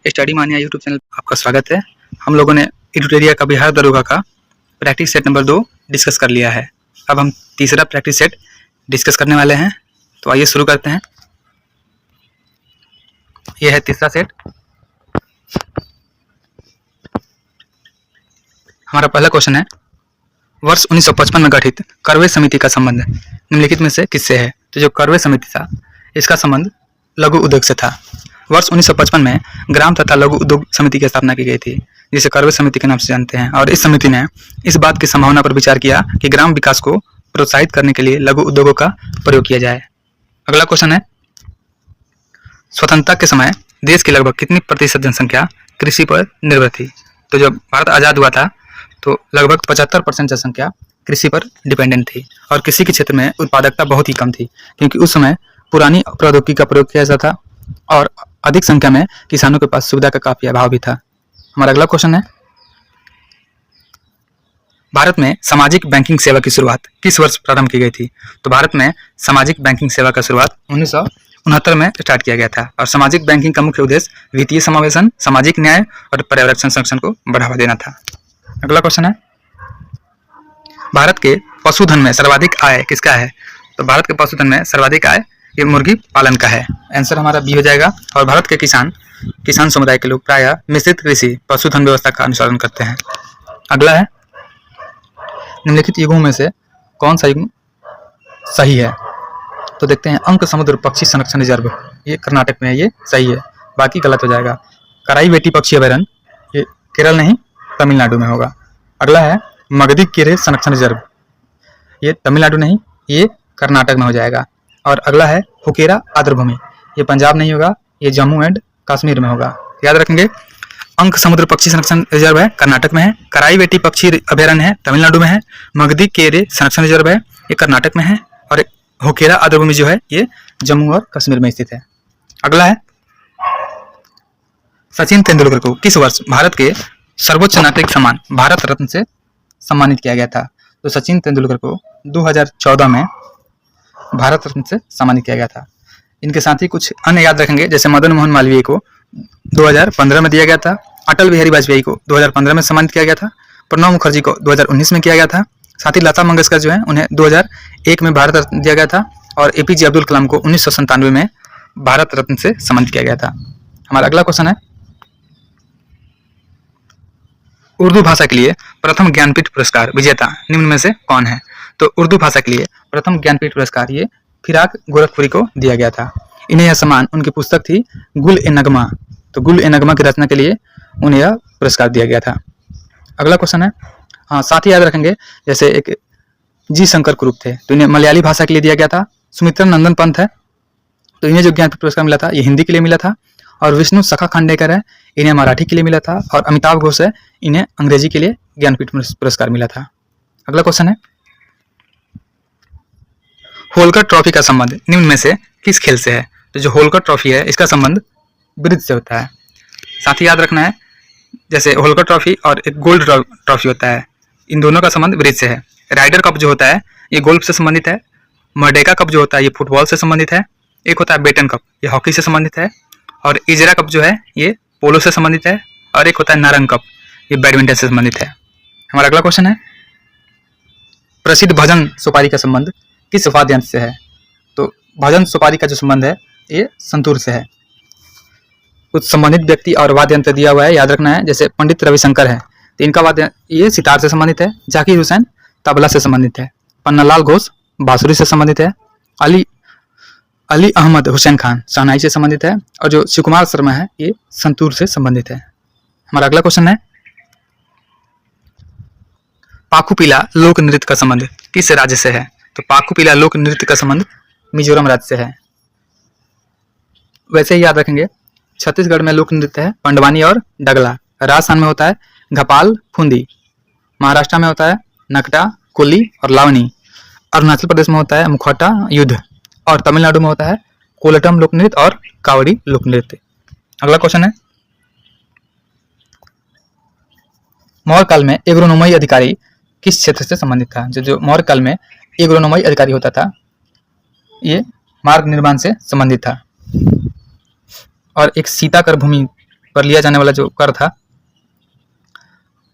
Study मानिया YouTube channel पर आपका स्वागत है। हम लोगों ने एडुटेरिया का बिहार दरोगा का प्रैक्टिस सेट नंबर 2 डिस्कस कर लिया है। अब हम तीसरा प्रैक्टिस सेट डिस्कस करने वाले हैं, तो आइए शुरू करते हैं। यह है तीसरा सेट। हमारा पहला क्वेश्चन है, वर्ष 1955 में गठित करवे समिति का संबंध निम्नलिखित में से किससे है? तो जो करवे समिति था इसका संबंध लघु उद्योग से था। वर्ष 1955 में ग्राम तथा लघु उद्योग समिति की स्थापना की गई थी, जिसे करवे समिति के नाम से जानते हैं। और इस समिति ने इस बात की संभावना पर विचार किया कि ग्राम विकास को प्रोत्साहित करने के लिए लघु उद्योगों का प्रयोग किया जाए। अगला क्वेश्चन है, स्वतंत्रता के समय देश की लगभग कितनी प्रतिशत जनसंख्या कृषि पर निर्भर थी? तो जब भारत आज़ाद हुआ था तो लगभग 75% जनसंख्या कृषि पर डिपेंडेंट थी और कृषि के क्षेत्र में उत्पादकता बहुत ही कम थी, क्योंकि उस समय पुरानी प्रौद्योगिकी का प्रयोग किया जाता था और अधिक संख्या में किसानों के पास सुविधा का काफी अभाव भी था। हमारा अगला क्वेश्चन है, भारत में सामाजिक बैंकिंग सेवा की शुरुआत किस वर्ष प्रारंभ की गई थी? तो भारत में सामाजिक बैंकिंग सेवा का शुरुआत 1969 में स्टार्ट किया गया था और सामाजिक बैंकिंग का मुख्य उद्देश्य वित्तीय समावेशन, सामाजिक न्याय और पर्यावरण संरक्षण को बढ़ावा देना था। अगला क्वेश्चन है, भारत के पशुधन में सर्वाधिक आय किसका है? तो भारत के पशुधन में सर्वाधिक आय ये मुर्गी पालन का है। आंसर हमारा बी हो जाएगा। और भारत के किसान समुदाय के लोग प्रायः मिश्रित कृषि पशुधन व्यवस्था का अनुसरण करते हैं। अगला है, निम्नलिखित युगों में से कौन सा युग सही है? तो देखते हैं, अंक समुद्र पक्षी संरक्षण रिजर्व ये कर्नाटक में है, ये सही है, बाकी गलत हो जाएगा। कराईवेटी पक्षी अभयारण्य ये केरल नहीं तमिलनाडु में होगा। अगला है, मगधी केरे संरक्षण रिजर्व ये तमिलनाडु नहीं, ये कर्नाटक में हो जाएगा। और अगला है, हुकेरा आर्द्रभूमि ये पंजाब नहीं होगा, ये जम्मू एंड कश्मीर में होगा। याद रखेंगे, अंक समुद्र पक्षी संरक्षण रिजर्व है कर्नाटक में है, कराईवेटी पक्षी अभयारण्य है तमिलनाडु में है, मगधी केरे संरक्षण रिजर्व है ये कर्नाटक में है, और हुकेरा आर्द्रभूमि जो है ये जम्मू और कश्मीर में स्थित है। अगला है, सचिन तेंदुलकर को किस वर्ष भारत के सर्वोच्च नागरिक सम्मान भारत रत्न से सम्मानित किया गया था? तो सचिन तेंदुलकर को 2014 में भारत रत्न से सम्मानित किया गया था। इनके साथ ही कुछ अन्य याद रखेंगे, जैसे मदन मोहन मालवीय को 2015 में दिया गया था, अटल बिहारी वाजपेयी को 2015 में सम्मानित किया गया था, प्रणब मुखर्जी को 2019 में किया गया था, साथ ही लता मंगेशकर जो है उन्हें 2001 में भारत रत्न दिया गया था, और एपीजे अब्दुल कलाम को 1997 में भारत रत्न से सम्मानित किया गया था। हमारा अगला क्वेश्चन है, उर्दू भाषा के लिए प्रथम ज्ञानपीठ पुरस्कार विजेता निम्न में से कौन है? तो उर्दू भाषा के लिए प्रथम ज्ञानपीठ पुरस्कार ये फिराक गोरखपुरी को दिया गया था। इन्हें यह सम्मान उनकी पुस्तक थी गुल-ए-नगमा, तो गुल-ए-नगमा की रचना के लिए उन्हें यह पुरस्कार दिया गया था। अगला क्वेश्चन है, हाँ साथ ही याद रखेंगे, जैसे एक जी शंकर कुरूप थे तो इन्हें मलयाली भाषा के लिए दिया गया था। सुमित्रा नंदन पंत है तो इन्हें जो ज्ञानपीठ पुरस्कार मिला था ये हिंदी के लिए मिला था, और विष्णु सखा खांडेकर है इन्हें मराठी के लिए मिला था, और अमिताभ घोष है इन्हें अंग्रेजी के लिए ज्ञानपीठ पुरस्कार मिला था। अगला क्वेश्चन है, होलकर ट्रॉफी का संबंध निम्न में से किस खेल से है? तो जो होलकर ट्रॉफी है इसका संबंध ब्रिज से होता है। साथ ही याद रखना है, जैसे होलकर ट्रॉफी और एक गोल्ड ट्रॉफी होता है, इन दोनों का संबंध ब्रिज से है। राइडर कप जो होता है ये गोल्फ से संबंधित है, मर्डेका कप जो होता है ये फुटबॉल से संबंधित है, एक होता है बेटन कप ये हॉकी से संबंधित है, और इजरा कप जो है ये पोलो से संबंधित है, और एक होता है नारंग कप ये बैडमिंटन से संबंधित है। हमारा अगला क्वेश्चन है, प्रसिद्ध भजन सुपारी का संबंध किस वाद्य यंत्र से है? तो भजन सुपारी का जो संबंध है ये संतूर से है। कुछ संबंधित व्यक्ति और वाद्य यंत्र दिया हुआ है, याद रखना है, जैसे पंडित रविशंकर है तो इनका वाद्य ये सितार से संबंधित है, जाकिर हुसैन तबला से संबंधित है, पन्नालाल घोष बांसुरी से संबंधित है, अली अहमद हुसैन खान शहनाई से संबंधित है, और जो शिवकुमार शर्मा है ये संतूर से संबंधित है। हमारा अगला क्वेश्चन है, पाखुपीला लोक नृत्य का संबंध किस राज्य से है? तो पाखुपीला लोक नृत्य का संबंध मिजोरम राज्य से है। वैसे ही याद रखेंगे, छत्तीसगढ़ में लोक नृत्य है पंडवानी और डगला, राजस्थान में होता है घपाल फुंदी, महाराष्ट्र में होता है नकटा कुली और लावनी, अरुणाचल प्रदेश में होता है मुखौटा युद्ध, और तमिलनाडु में होता है कोलटम लोक नृत्य और कावड़ी लोक नृत्य। अगला क्वेश्चन है, मौर्य काल में एग्रोनोमी अधिकारी किस क्षेत्र से संबंधित था? जो मौर्य काल में एग्रोनोमी अधिकारी होता था ये मार्ग निर्माण से संबंधित था, और एक सीताकर भूमि पर लिया जाने वाला जो कर था।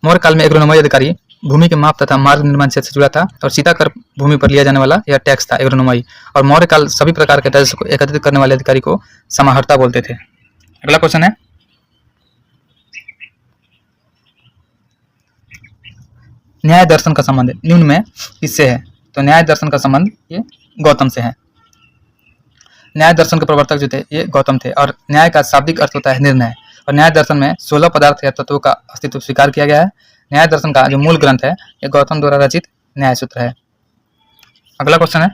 मौर्य काल में एग्रोनोमी अधिकारी भूमि के माप तथा मार्ग निर्माण क्षेत्र से जुड़ा था और सीता कर भूमि पर लिया जाने वाला यह टैक्स था एग्रोनोमी। और मौर्य काल सभी प्रकार के राजस्व को एकत्रित करने वाले अधिकारी को समाहर्ता बोलते थे। अगला क्वेश्चन है, न्याय दर्शन का संबंध निम्न में किससे है? तो न्याय दर्शन का संबंध ये गौतम से है। न्याय दर्शन के प्रवर्तक जो थे ये गौतम थे और न्याय का शाब्दिक अर्थ होता है निर्णय। और न्याय दर्शन में 16 पदार्थ या तत्वों का अस्तित्व स्वीकार किया गया है। न्याय दर्शन का जो मूल ग्रंथ है ये गौतम द्वारा रचित न्याय सूत्र है। अगला क्वेश्चन है,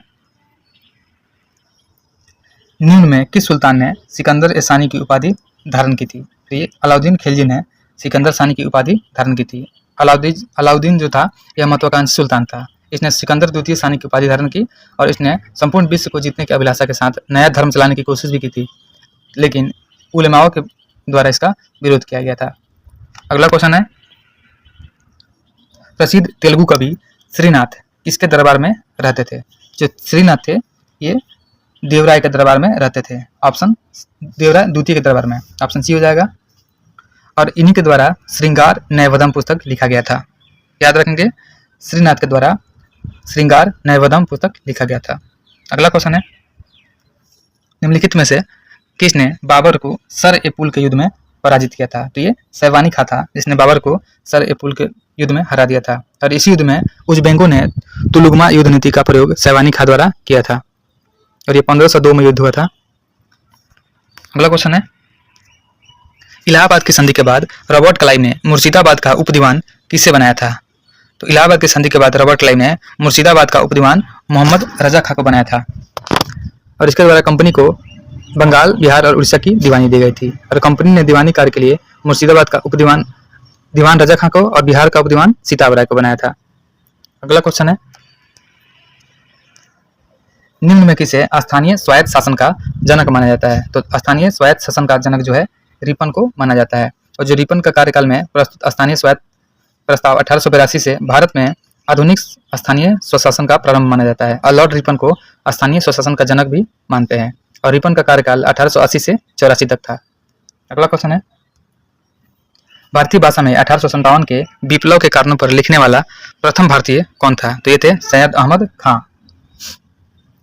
निम्न में किस सुल्तान ने सिकंदर ए सानी की उपाधि धारण की थी? तो ये अलाउद्दीन खिलजी ने सिकंदर सानी की उपाधि धारण की थी। अलाउद्दीन जो था यह महत्वाकांक्षी सुल्तान था। इसने सिकंदर द्वितीय सानी की उपाधि धारण की और इसने संपूर्ण विश्व को जीतने की अभिलाषा के साथ नया धर्म चलाने की कोशिश भी की थी, लेकिन उलेमाओं के द्वारा इसका विरोध किया गया था। अगला क्वेश्चन है, प्रसिद्ध तेलुगु कवि श्रीनाथ किसके दरबार में रहते थे? जो श्रीनाथ थे ये देवराय के दरबार में रहते थे। ऑप्शन देवराय द्वितीय के दरबार में, ऑप्शन सी हो जाएगा। और इन्हीं के द्वारा श्रृंगार नैवधम पुस्तक लिखा गया था। याद रखेंगे, श्रीनाथ के द्वारा श्रृंगार नैवधम पुस्तक लिखा गया था। अगला क्वेश्चन है, निम्नलिखित में से किसने बाबर को सर ए पुल के युद्ध में पराजित किया था? तो ये सैवानी खां था जिसने बाबर को सर ए पुल के युद्ध में हरा दिया था। और इसी युद्ध में उजबेंगों ने तुलुगमा युद्ध नीति का प्रयोग सैवानी खां द्वारा किया था और ये 1502 में युद्ध हुआ था। अगला क्वेश्चन है, इलाहाबाद की संधि के बाद रॉबर्ट क्लाइव ने मुर्शिदाबाद का उपदीवान किससे बनाया था? तो इलाहाबाद की संधि के बाद रॉबर्ट क्लाइव ने मुर्शिदाबाद का उपदीवान मोहम्मद रजा खां को बनाया था और इसके द्वारा कंपनी को बंगाल, बिहार और उड़ीसा की दीवानी दी गई थी। और कंपनी ने दीवानी कार्य के लिए मुर्शिदाबाद का उपदीवान दीवान रजा खां को और बिहार का उपदीवान सीताब राय को बनाया था। अगला क्वेश्चन है, निम्न में किसे स्थानीय स्वायत्त शासन का जनक माना जाता है? तो स्थानीय स्वायत्त शासन का जनक जो है रिपन को माना जाता है। और जो रिपन का कार्यकाल में प्रस्तुत स्थानीय स्वायत्त प्रस्ताव 1882 से भारत में आधुनिक स्थानीय स्वशासन का प्रारंभ माना जाता है और लॉर्ड रिपन को स्थानीय स्वशासन का जनक भी मानते हैं। और रिपन का कार्यकाल 1880 से 84 तक था। अगला क्वेश्चन है, भारतीय भाषा में 1857 के विप्लव के कारणों पर लिखने वाला प्रथम भारतीय कौन था? तो ये थे सैयद अहमद खां।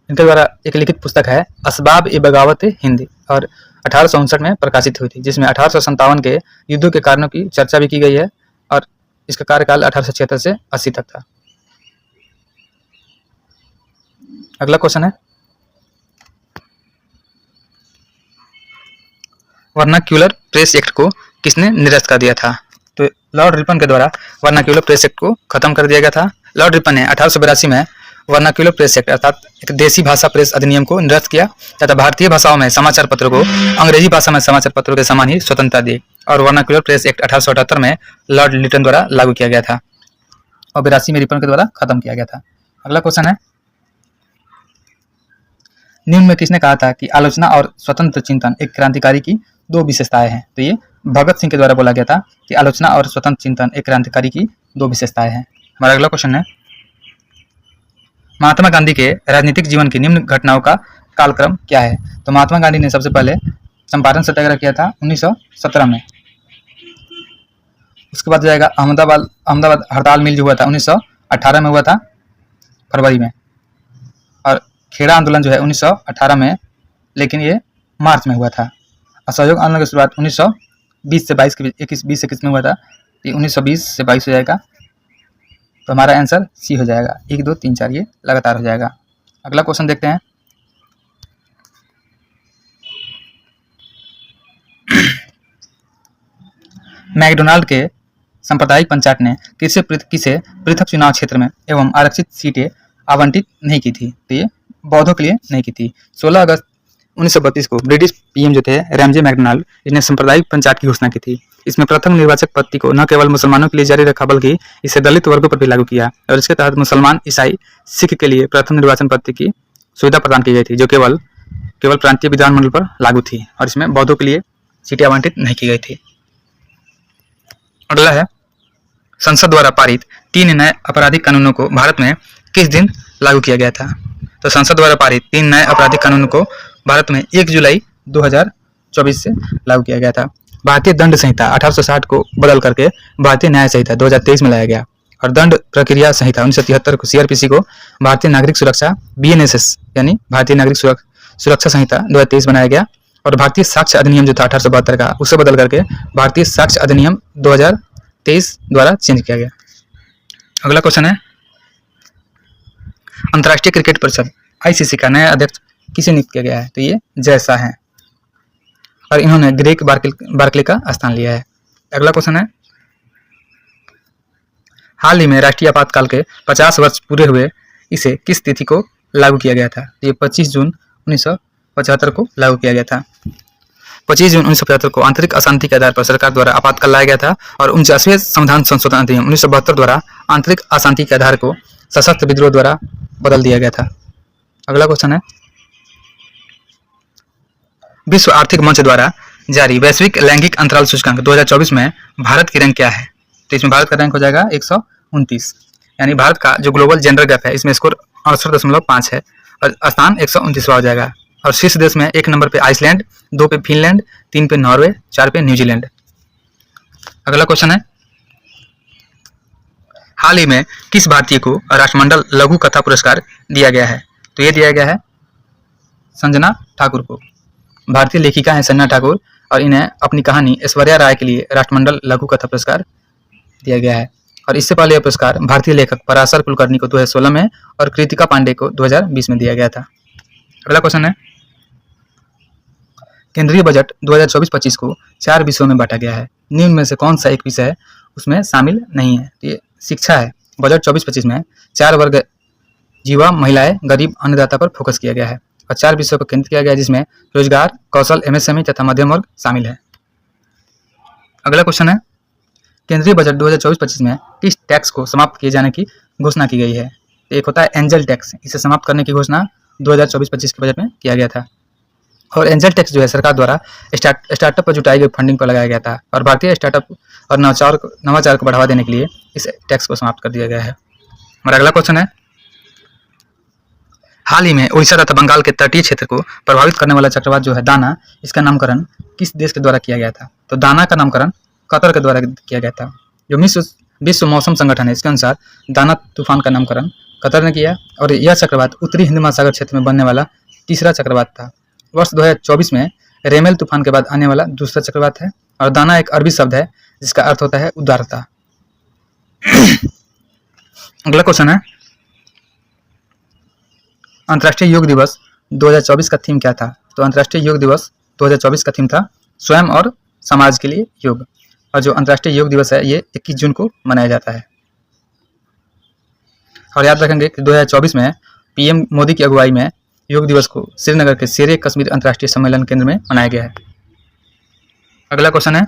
इनके द्वारा एक लिखित पुस्तक है असबाब ए बगावत हिंद और 1859 में प्रकाशित हुई थी, जिसमें 1857 के युद्धों के कारणों की चर्चा भी की गई है और इसका कार्यकाल 1876 से 80 तक था। अगला क्वेश्चन है, वर्नाक्यूलर प्रेस एक्ट को किसने निरस्त कर दिया था? तो लॉर्ड रिपन के द्वारा वर्नाक्यूलर प्रेस एक्ट को खत्म कर दिया गया था। लॉर्ड रिपन ने 1882 में वर्नाक्यूलर प्रेस एक्ट अर्थात एक देसी भाषा प्रेस अधिनियम को निरस्त किया तथा भारतीय भाषाओं में समाचार पत्रों को अंग्रेजी भाषा में समाचार पत्रों के समान ही स्वतंत्रता दी। और वर्नाक्यूलर प्रेस एक्ट 1878 में लॉर्ड लिटन द्वारा लागू किया गया था और 82 में रिपन के द्वारा खत्म किया गया था। अगला क्वेश्चन है, निम्न में किसने कहा था कि आलोचना और स्वतंत्र चिंतन एक क्रांतिकारी की दो विशेषताएं हैं? तो ये भगत सिंह के द्वारा बोला गया था कि आलोचना और स्वतंत्र चिंतन एक क्रांतिकारी की दो विशेषताएं हैं। हमारा अगला क्वेश्चन है, महात्मा गांधी के राजनीतिक जीवन की निम्न घटनाओं का कालक्रम क्या है? तो महात्मा गांधी ने सबसे पहले चंपारण सत्याग्रह किया था 1917 में। उसके बाद जाएगा अहमदाबाद हड़ताल मिल जो हुआ था 1918 में हुआ था फरवरी में। और खेड़ा आंदोलन जो है 1918 में, लेकिन ये मार्च में हुआ था। असहयोग आंदोलन की शुरुआत 1920 से 22 के बीच 21 में हुआ था। ये 1920 से 22 हो जाएगा। तो हमारा आंसर सी हो जाएगा। 1 2 3 4 ये लगातार हो जाएगा। अगला क्वेश्चन देखते हैं, मैकडोनाल्ड के सांप्रदायिक पंचायत ने किसे पृथक चुनाव क्षेत्र में एवं आरक्षित सीटें आवंटित नहीं की थी? तो ये बौद्धों के लिए नहीं की थी। 16 अगस्त 1932 को ब्रिटिश पीएम जो थे रैमजे मैकडोनाल्ड, इसने सांप्रदायिक पंचायत की घोषणा की थी। इसमें प्रथम निर्वाचक पद्धति को न केवल मुसलमानों के लिए जारी रखा बल्कि इसे दलित वर्गों पर भी लागू किया और इसके तहत मुसलमान, ईसाई, सिख के लिए प्रथम निर्वाचन पद्धति की सुविधा प्रदान की गई थी, जो केवल प्रांतीय विधानमंडल पर लागू थी और इसमें बौद्धों के लिए सीटें आवंटित नहीं की गई थी। अगला है, संसद द्वारा पारित 3 नए आपराधिक कानूनों को भारत में किस दिन लागू किया गया था? तो संसद द्वारा पारित 3 नए आपराधिक कानूनों को भारत में 1 जुलाई 2024 से लागू किया गया था। भारतीय दंड संहिता 1860 को बदल करके भारतीय न्याय संहिता 2023 में लाया गया। और दंड प्रक्रिया संहिता 1973 को सीआरपीसी को भारतीय नागरिक सुरक्षा बीएनएसएस यानी भारतीय नागरिक सुरक्षा संहिता 2023 बनाया गया। और भारतीय साक्ष्य अधिनियम जो था 1872 का, उसे बदल करके भारतीय साक्ष्य अधिनियम 2023 द्वारा चेंज किया गया। अगला क्वेश्चन है, अंतर्राष्ट्रीय क्रिकेट परिषद आईसीसी का नया अध्यक्ष किसे नियुक्त किया गया है? तो ये जय शाह हैं और इन्होंने ग्रेग बार्कले का स्थान लिया है। अगला क्वेश्चन है, हाल ही में राष्ट्रीय आपातकाल के 50 वर्ष पूरे हुए, इसे किस तिथि को लागू किया गया था? ये 25 जून 1975 को लागू किया गया था। 25 जून 1975 को आंतरिक अशांति के आधार पर सरकार द्वारा आपातकाल लाया गया था और 49वें संविधान संशोधन अधिनियम 1972 द्वारा आंतरिक अशांति के आधार को सशस्त्र विद्रोह द्वारा बदल दिया गया था। अगला क्वेश्चन है, विश्व आर्थिक मंच द्वारा जारी वैश्विक लैंगिक अंतराल सूचकांक 2024 में भारत की रैंक क्या है? तो इसमें भारत का रैंक हो जाएगा 129, यानी भारत का जो ग्लोबल जेंडर गैप है इसमें स्कोर 68.5 है और स्थान 129वां हो जाएगा। और शीर्ष देश में 1 नंबर पे आइसलैंड, 2 पे फिनलैंड, 3 पे नॉर्वे, 4 पे न्यूजीलैंड। अगला क्वेश्चन है, हाल ही में किस भारतीय को राष्ट्रमंडल लघु कथा पुरस्कार दिया गया है? तो ये दिया गया है संजना ठाकुर को। भारतीय लेखिका हैं संजना ठाकुर और इन्हें अपनी कहानी ऐश्वर्या राय के लिए राष्ट्रमंडल लघु कथा पुरस्कार दिया गया है। और इससे पहले यह पुरस्कार भारतीय लेखक पराशर कुलकर्णी को 2016 में और कृतिका पांडे को 2020 में दिया गया था। अगला क्वेश्चन है, केंद्रीय बजट 2024-25 को 4 विषयों में बांटा गया है, निम्न में से कौन सा एक विषय उसमें शामिल नहीं है? तो ये शिक्षा है। बजट 24-25 में 4 वर्ग युवा, महिलाएं, गरीब, अन्नदाता पर फोकस किया गया है और 4 विषयों पर केंद्रित किया गया है जिसमें रोजगार, कौशल, एमएसएमई तथा मध्यम वर्ग शामिल है। अगला क्वेश्चन है, केंद्रीय बजट 2024-25 में किस टैक्स को समाप्त किए जाने की घोषणा की गई है? एक होता है एंजल टैक्स, इसे समाप्त करने की घोषणा 2024-25 के बजट में किया गया था। और एंजल टैक्स जो है सरकार द्वारा स्टार्टअप पर जुटाई गई फंडिंग पर लगाया गया था और भारतीय स्टार्टअप और नवाचार को बढ़ावा देने के लिए इस टैक्स को समाप्त कर दिया गया है। हमारा अगला क्वेश्चन है, हाल ही में उड़ीसा तथा बंगाल के तटीय क्षेत्र को प्रभावित करने वाला चक्रवात जो है दाना, इसका नामकरण किस देश के द्वारा किया गया था? तो दाना का नामकरण कतर के द्वारा किया गया था। जो विश्व मौसम संगठन है इसके अनुसार दाना तूफान का नामकरण कतर ने किया और यह चक्रवात उत्तरी हिंद महासागर क्षेत्र में बनने वाला तीसरा चक्रवात था। वर्ष 2024 में रेमेल तूफान के बाद आने वाला दूसरा चक्रवात है। और दाना एक अरबी शब्द है जिसका अर्थ होता है उदारता। अगला क्वेश्चन है, अंतर्राष्ट्रीय योग दिवस 2024 का थीम क्या था? तो अंतर्राष्ट्रीय योग दिवस 2024 का थीम था स्वयं और समाज के लिए योग। और जो अंतर्राष्ट्रीय योग दिवस है ये 21 जून को मनाया जाता है। और याद रखेंगे कि 2024 में पीएम मोदी की अगुवाई में योग दिवस को श्रीनगर के शेर कश्मीर अंतर्राष्ट्रीय सम्मेलन केंद्र में मनाया गया है। अगला क्वेश्चन है,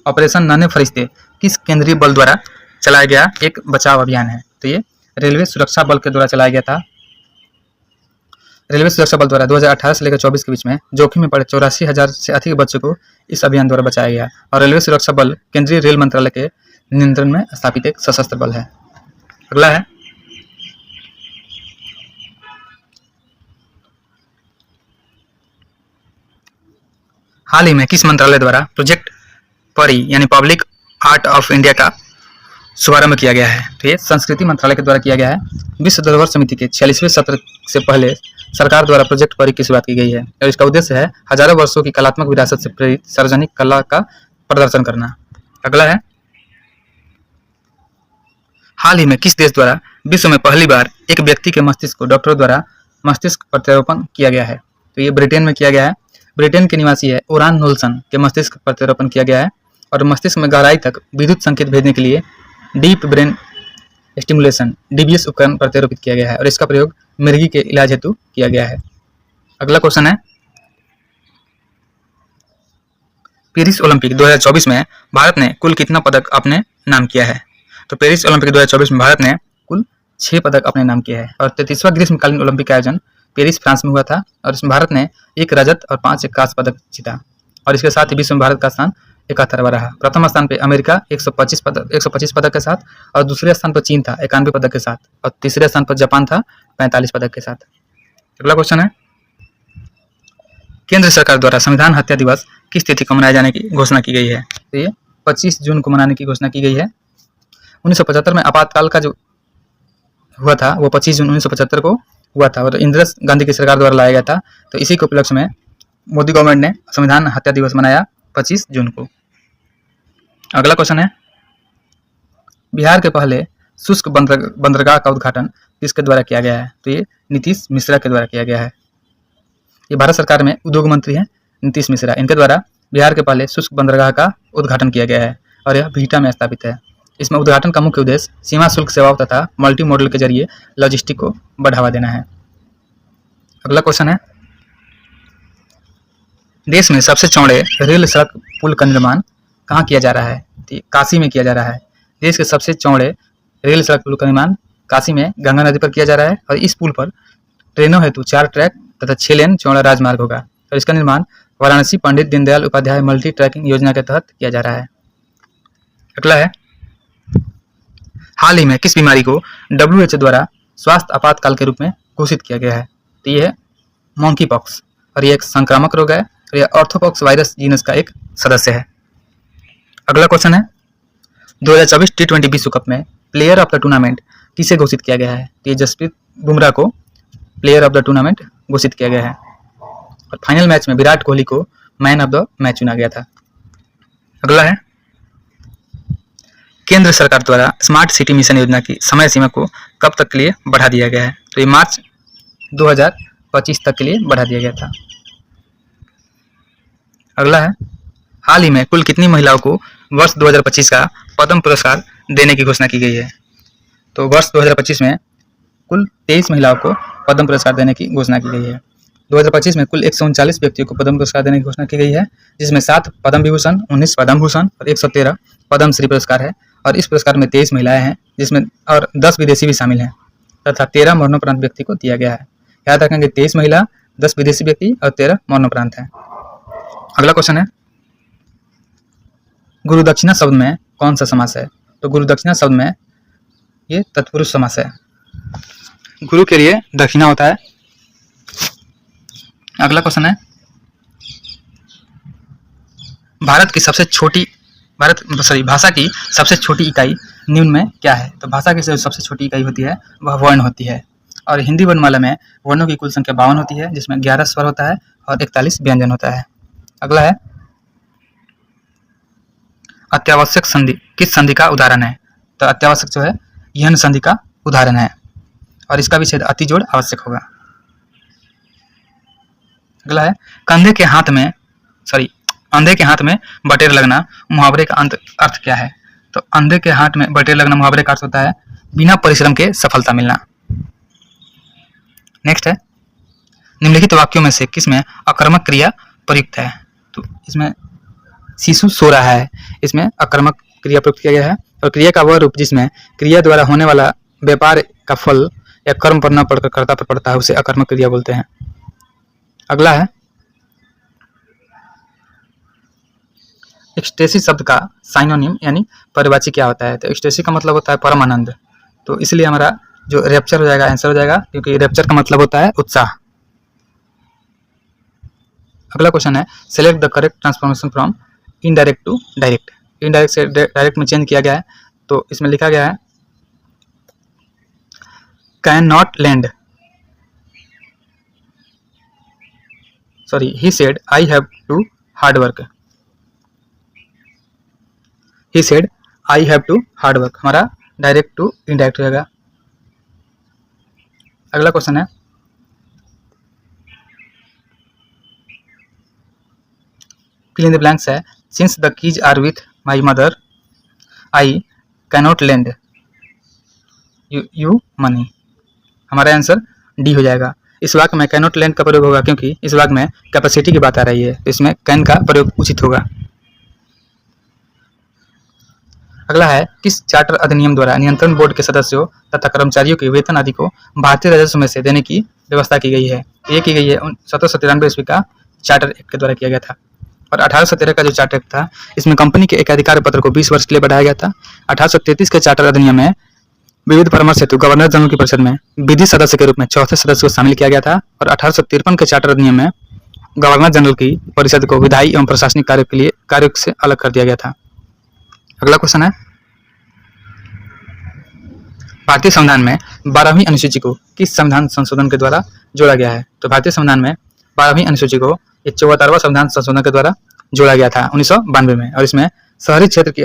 ऑपरेशन नन्हे फरिश्ते किस केंद्रीय बल द्वारा चलाया गया एक बचाव अभियान है? तो ये रेलवे सुरक्षा बल के द्वारा चलाया गया था। रेलवे सुरक्षा बल द्वारा 2018 से लेकर 24 के बीच में जोखिम में पड़े 84,000 से अधिक बच्चों को इस अभियान द्वारा बचाया गया। और रेलवे सुरक्षा बल केंद्रीय रेल मंत्रालय के नियंत्रण में स्थापित एक सशस्त्र बल है। अगला है, हाल ही में किस मंत्रालय द्वारा प्रोजेक्ट परी यानी पब्लिक आर्ट ऑफ इंडिया का शुभारंभ किया गया है? तो ये संस्कृति मंत्रालय के द्वारा किया गया है। विश्व धरोहर समिति के 46वें सत्र से पहले सरकार द्वारा प्रोजेक्ट परी की शुरुआत की गई है और इसका उद्देश्य है हजारों वर्षों की कलात्मक विरासत से प्रेरित सार्वजनिक कला का प्रदर्शन करना। अगला है, हाल ही में किस देश द्वारा विश्व में पहली बार एक व्यक्ति के मस्तिष्क को डॉक्टरों द्वारा मस्तिष्क प्रत्यारोपण किया गया है? तो ये ब्रिटेन में किया गया है। ब्रिटेन के निवासी है ओरान नोल्सन के मस्तिष्क प्रत्यारोपण किया गया है और मस्तिष्क में गहराई तक विद्युत संकेत भेजने के लिए डीप ब्रेन स्टिमुलेशन डीबीएस उपकरण प्रत्यारोपित किया गया है और इसका प्रयोग मिर्गी के इलाज हेतु किया गया है। अगला क्वेश्चन है, पेरिस ओलंपिक 2024 में भारत ने कुल कितना पदक अपने नाम किया है? तो पेरिस ओलंपिक 2024 में भारत ने कुल 6 पदक अपने नाम किया है और 33वां ग्रीष्मकालीन ओलंपिक का आयोजन पेरिस फ्रांस में हुआ था और इसमें भारत ने 1 रजत और 5 कांस्य पदक जीता और इसके साथ ही विश्व में भारत का स्थान 71वां रहा। प्रथम स्थान पे अमेरिका 125 पदक के साथ और दूसरे स्थान पर चीन था 91 पदक के साथ और तीसरे स्थान पर जापान था 45 पदक के साथ। अगला क्वेश्चन है, केंद्र सरकार द्वारा संविधान हत्या दिवस किस तिथि को मनाए जाने की घोषणा की गई है? तो ये 25 जून को मनाने की घोषणा की गई है। 1975 में आपातकाल का जो हुआ था वो 25 जून 1975 को हुआ था और इंदिरा गांधी की सरकार द्वारा लाया गया था। तो इसी के उपलक्ष्य में मोदी गवर्नमेंट ने संविधान हत्या दिवस मनाया 25 जून को। अगला क्वेश्चन है, बिहार के पहले शुष्क बंदरगाह का उद्घाटन किसके द्वारा किया गया है? तो ये नीतीश मिश्रा के द्वारा किया गया है। ये भारत सरकार में उद्योग मंत्री हैं नीतीश मिश्रा, इनके द्वारा बिहार के पहले शुष्क बंदरगाह का उद्घाटन किया गया है और यह बिहटा में स्थापित है। इसमें उद्घाटन का मुख्य उद्देश्य सीमा शुल्क सेवाओं तथा मल्टी मॉडल के जरिए लॉजिस्टिक को बढ़ावा देना है। अगला क्वेश्चन है, देश में सबसे चौड़े रेल सड़क पुल का निर्माण कहाँ किया जा रहा है? तो काशी में किया जा रहा है। देश के सबसे चौड़े रेल सड़क पुल का निर्माण काशी में गंगा नदी पर किया जा रहा है और इस पुल पर ट्रेनों हेतु 4 ट्रैक तथा 6 लेन चौड़ा राजमार्ग होगा और इसका निर्माण वाराणसी पंडित दीनदयाल उपाध्याय मल्टी ट्रैकिंग योजना के तहत किया जा रहा है। अगला है, हाल ही में किस बीमारी को WHO द्वारा स्वास्थ्य आपातकाल के रूप में घोषित किया गया है? तो ये है मंकी पॉक्स और ये एक संक्रामक रोग है और यह ऑर्थोपॉक्स वायरस जीनस का एक सदस्य है। अगला क्वेश्चन है, 2024 T20 विश्व कप में प्लेयर ऑफ द टूर्नामेंट किसे घोषित किया गया है? तो ये जसप्रीत बुमराह को प्लेयर ऑफ द टूर्नामेंट घोषित किया गया है और फाइनल मैच में विराट कोहली को मैन ऑफ द मैच चुना गया था। अगला है, केंद्र सरकार द्वारा स्मार्ट सिटी मिशन योजना की समय सीमा को कब तक के लिए बढ़ा दिया गया है? तो ये मार्च 2025 तक के लिए बढ़ा दिया गया था। अगला है, हाल ही में कुल कितनी महिलाओं को वर्ष 2025 का पद्म पुरस्कार देने की घोषणा की गई है? तो वर्ष 2025 में कुल 23 महिलाओं को पद्म पुरस्कार देने की घोषणा की गई है। 2025 में कुल 139 व्यक्तियों को पद्म पुरस्कार देने की घोषणा की गई है, जिसमें 7 पद्म विभूषण, 19 पद्म भूषण और 113 पद्म श्री पुरस्कार है और इस पुरस्कार में 23 महिलाएं हैं जिसमें और 10 विदेशी भी शामिल हैं तथा 13 मरणोपरांत व्यक्ति को दिया गया है। याद रखेंगे 23 महिला, 10 विदेशी व्यक्ति और 13 मरणोपरांत हैं। अगला क्वेश्चन है, गुरु दक्षिणा शब्द में कौन सा समास है? तो गुरु दक्षिणा शब्द में ये तत्पुरुष समास है। गुरु के लिए दक्षिणा होता है। अगला क्वेश्चन है, भाषा की सबसे छोटी इकाई निम्न में क्या है? तो भाषा की सबसे छोटी इकाई होती है वह वर्ण होती है और हिंदी वर्णमाला में वर्णों की कुल संख्या 52 होती है, जिसमें 11 स्वर होता है और 41 व्यंजन होता है। अगला है, अत्यावश्यक संधि किस संधि का उदाहरण है? तो अत्यावश्यक जो है यहन संधि का उदाहरण है और इसका विच्छेद अति जोड़ आवश्यक होगा। अगला है, अंधे के हाथ में बटेर लगना मुहावरे का अर्थ क्या है? तो अंधे के हाथ में बटेर लगना मुहावरे का अर्थ होता है बिना परिश्रम के सफलता मिलना। नेक्स्ट है, निम्नलिखित वाक्यों में से किसमें अकर्मक क्रिया प्रयुक्त है? तो इसमें शिशु सो रहा है, इसमें अकर्मक क्रिया प्रयुक्त किया गया है और क्रिया का वह रूप जिसमें क्रिया द्वारा होने वाला व्यापार का फल या कर्म पर न पड़कर कर्ता पर पड़ता है उसे अकर्मक क्रिया बोलते हैं। अगला है, एक्सटेसी शब्द का साइनोनिम यानी परिवाची क्या होता है? तो एक्सटेसी का मतलब होता है परमानंद, तो इसलिए हमारा जो रैप्चर हो जाएगा आंसर हो जाएगा, क्योंकि रैप्चर का मतलब होता है उत्साह। अगला क्वेश्चन है, select the correct transformation from indirect to direct. Indirect से डायरेक्ट में चेंज किया गया है, तो इसमें लिखा गया है can not land, he said I have to hard work. He said I have to hard work, हमारा डायरेक्ट टू इनडायरेक्ट हो जाएगा। अगला क्वेश्चन है, फिल इन द ब्लैंक्स है, since the keys are with my mother I cannot lend you money, हमारा answer D हो जाएगा। इस वाक्य में कैनॉट लेंड का प्रयोग होगा क्योंकि इस वाक्य में कैपेसिटी की बात आ रही है, तो इसमें कैन का प्रयोग उचित होगा। अगला है, किस चार्टर अधिनियम द्वारा नियंत्रण बोर्ड के सदस्यों तथा कर्मचारियों के वेतन आदि को भारतीय राजस्व में से देने की व्यवस्था की गई है? ये की गई है 1793 ईस्वी का चार्टर एक्ट के द्वारा किया गया था और 1813 का जो चार्टर एक्ट था इसमें कंपनी के एकाधिकार पत्र को 20 वर्ष के लिए बढ़ाया गया था। 1833 के चार्टर अधिनियम में विविध परामर्श हेतु गवर्नर जनरल की परिषद में विधि सदस्य के रूप में चौथे सदस्य को शामिल किया गया था और 1853 के चार्टर अधिनियम में गवर्नर जनरल की परिषद को विधायी एवं प्रशासनिक कार्यों से अलग कर दिया गया था। अगला क्वेश्चन है, भारतीय संविधान में 12वीं अनुसूची को किस संविधान संशोधन के द्वारा जोड़ा गया है? तो भारतीय संविधान में 12वीं अनुसूची को 74वां संविधान संशोधन के द्वारा जोड़ा गया था 1992 में, और इसमें शहरी क्षेत्र की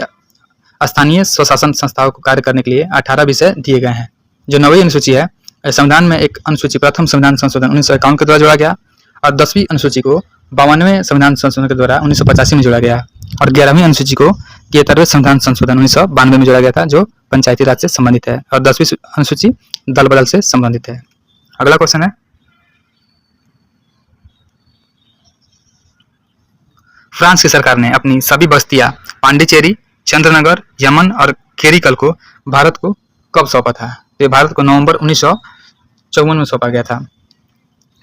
स्थानीय स्वशासन संस्थाओं को कार्य करने के लिए 18 विषय दिए गए हैं। जो 9वीं अनुसूची है, संविधान में एक अनुसूची प्रथम संविधान संशोधन 1951 के द्वारा जोड़ा गया, और 10वीं अनुसूची को 52वें संविधान संशोधन के द्वारा 1985 में जोड़ा गया, और 11वीं अनुसूची को 73वें संविधान संशोधन 1992 में जोड़ा गया था, जो पंचायती राज से संबंधित है, और 10वीं अनुसूची दल बदल से संबंधित है। अगला क्वेश्चन है, फ्रांस की सरकार ने अपनी सभी बस्तियां पांडिचेरी, चंद्रनगर, यमन और केरिकल को भारत को कब सौंपा था? तो भारत को नवंबर 1954 में सौंपा गया था।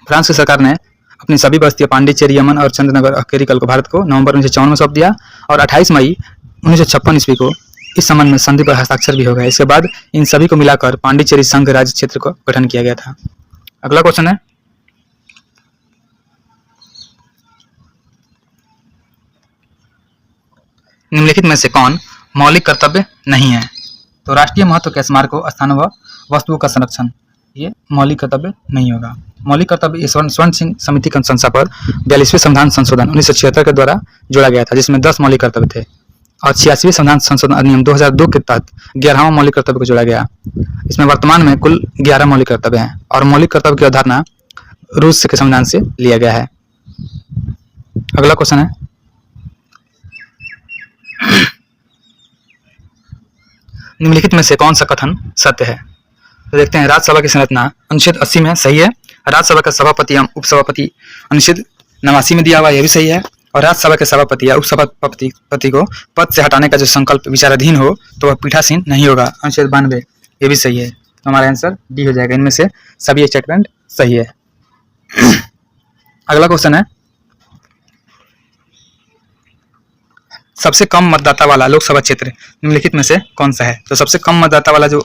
फ्रांस की सरकार ने अपनी सभी बस्तियां पांडिचेरी, यमन और चंद्रनगर और केरिकल को भारत को नवंबर 1954 में सौंप दिया, और 28 मई 1956 ईस्वी को इस संबंध में संधि पर हस्ताक्षर भी हो गया। इसके बाद इन सभी को मिलाकर पांडिचेरी संघ राज्य क्षेत्र को गठन किया गया था। अगला क्वेश्चन है, निम्नलिखित में से कौन मौलिक कर्तव्य नहीं है? तो राष्ट्रीय महत्व के स्मारकों, स्थानों व वस्तुओं का संरक्षण, ये मौलिक कर्तव्य नहीं होगा। मौलिक कर्तव्य स्वर्ण सिंह समिति की अनुशंसा पर 42वें संविधान संशोधन 1976 के द्वारा जोड़ा गया था, जिसमें 10 मौलिक कर्तव्य थे, और 86वें संविधान संशोधन अधिनियम 2002 के तहत 11वां मौलिक कर्तव्य को जोड़ा गया। इसमें वर्तमान में कुल 11 मौलिक कर्तव्य हैं, और मौलिक कर्तव्य की अवधारणा रूस के संविधान से लिया गया है। अगला क्वेश्चन है, निम्नलिखित में से कौन सा कथन सत्य है? तो देखते हैं, राज्यसभा की संरचना अनुच्छेद 80 में सही है। राज्यसभा का सभापति एवं उपसभापति अनुच्छेद 89 में दिया हुआ, यह भी सही है। और राज्यसभा के सभापति या उपसभापति को पद से हटाने का जो संकल्प विचाराधीन हो तो वह पीठासीन नहीं होगा, अनुच्छेद 92, ये भी सही है। तो हमारा आंसर डी हो जाएगा। इनमें से सभी स्टेटमेंट सही है। अगला क्वेश्चन है, सबसे कम मतदाता वाला लोकसभा क्षेत्र निम्नलिखित में से कौन सा है? तो सबसे कम मतदाता वाला जो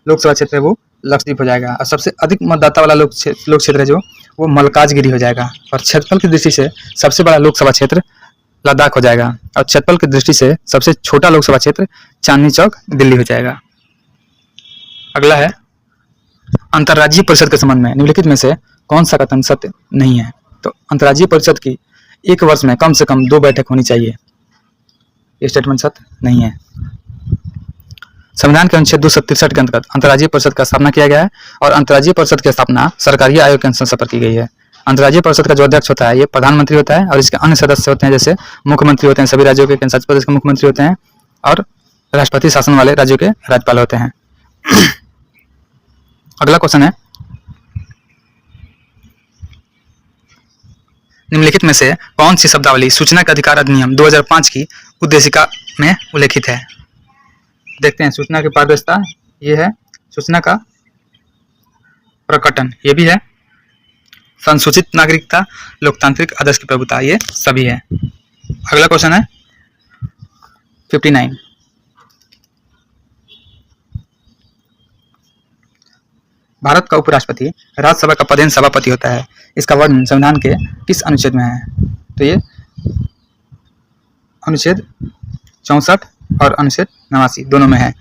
लोकसभा क्षेत्र है वो लक्षद्वीप हो जाएगा, और सबसे अधिक मतदाता वाला लोक क्षेत्र है जो वो मल्काजगिरी हो जाएगा। और क्षेत्रफल की दृष्टि से सबसे बड़ा लोकसभा क्षेत्र लद्दाख हो जाएगा, और क्षेत्रफल की दृष्टि से सबसे छोटा लोकसभा क्षेत्र चांदनी चौक दिल्ली हो जाएगा। अगला है, अंतर्राज्यीय परिषद के संबंध में निम्नलिखित में से कौन सा कथन सत्य नहीं है? तो अंतर्राज्यीय परिषद की एक वर्ष में कम से कम 2 बैठक होनी चाहिए, ये स्टेटमेंट सत्य नहीं है। संविधान के अनुच्छेद 263 के अंतर्गत अंतर्राज्यीय परिषद का स्थापना किया गया है, और अंतर्राज्यीय परिषद की स्थापना सरकारी आयोग के अनुशंसा पर की गई है। अंतर्राज्यीय परिषद का जो अध्यक्ष होता है ये प्रधानमंत्री होता है, और इसके अन्य सदस्य होते हैं जैसे मुख्यमंत्री होते हैं, सभी राज्यों के केंद्र शासित प्रदेश के मुख्यमंत्री होते हैं, और राष्ट्रपति शासन वाले राज्यों के राज्यपाल होते हैं। अगला क्वेश्चन है, निम्नलिखित में से कौन सी शब्दावली सूचना के अधिकार अधिनियम 2005 की उद्देशिका में उल्लेखित है? देखते हैं, सूचना की पारदर्शिता ये है, सूचना का प्रकटन ये भी है, संसूचित नागरिकता, लोकतांत्रिक आदर्श की प्रभुता ये सभी है। अगला क्वेश्चन है 59, भारत का उपराष्ट्रपति राज्यसभा का पदेन सभापति होता है, इसका वर्णन संविधान के किस अनुच्छेद में है? तो ये अनुच्छेद 64 और अनुच्छेद 89 दोनों में है।